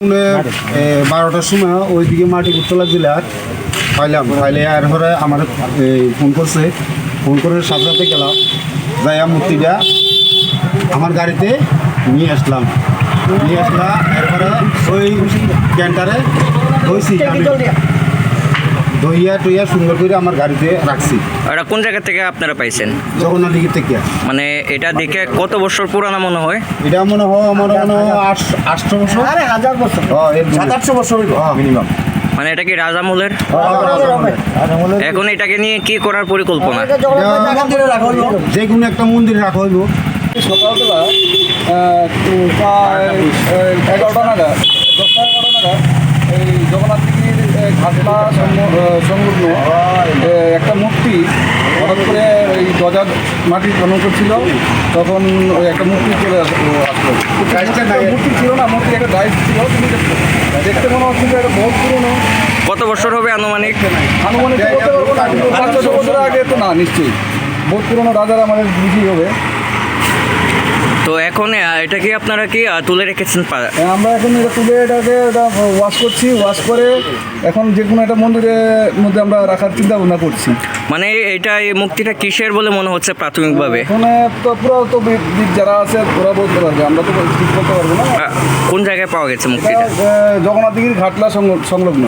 12টার সময় ওইদিকে মাটি উত্তলা জেলার পাইলাম পাইলে এরপরে আমার ফোন করছে, ফোন করে সাথে সাথে গেলাম যাইয়া মূর্তিটা আমার গাড়িতে নিয়ে আসলাম এরপরে ওই ক্যান্টারে ধুইছি, ধুইয়া টুইয়া সুন্দর করে আমার গাড়িতে রাখছি। এটা কোন জায়গা থেকে আপনারা পাইছেন? জগন্নাথ দিকে থেকে। মানে এটা দেখে কত বছর পুরানো মনে হয়? এটা মনে হয় আমার মনে হয় 800 বছর, 1000 বছর, 700-800 বছর মিনিমাম। মানে এটা কি রাজামূলের? এখন এটাকে নিয়ে কি করার পরিকল্পনা? যে কোনো একটা মন্দিরে রাখা হইব। সকালবেলা প্রায় 11টা নাগাদ, 10টা-11টা নাগাদ এই জগন্নাথ দিঘির ঘাটলা সংলগ্ন একটা মূর্তি হঠাৎ করে ওই গজার মাটি খনন করছিল, তখন ওই একটা মূর্তি চলে আসলো। মূর্তি ছিল না, মূর্তি একটা ডাইস ছিল, কিন্তু দেখতে মনে হচ্ছিল একটা বহুত পুরোনো। কত বছর হবে আনুমানিক? আনুমানিক বলতে পারবো না, কিন্তু 500 বছর আগে তো না, নিশ্চয়ই বহুত পুরোনো রাজারা আমাদের বুঝি হবে। তো এখন এটা কি আপনারা কি তুলে রেখেছেন? আমরা এখন এটা তুলে এটাকে ওয়াশ করছি, ওয়াশ করে এখন যে কোনো একটা মন্দিরের মধ্যে আমরা রাখার চিন্তা ভাবনা করছি। মানে এটা এই মুক্তিটা কিসের বলে মনে হচ্ছে প্রাথমিকভাবে? এখানে তো পুরো তো দিক যারা আছে ওরা বলতে পারবে, আমরা তো ঠিক বলতে পারবো না। কোন জায়গায় পাওয়া গেছে মুক্তিটা? জগন্নাথ দিঘির ঘাটলা সংলগ্ন।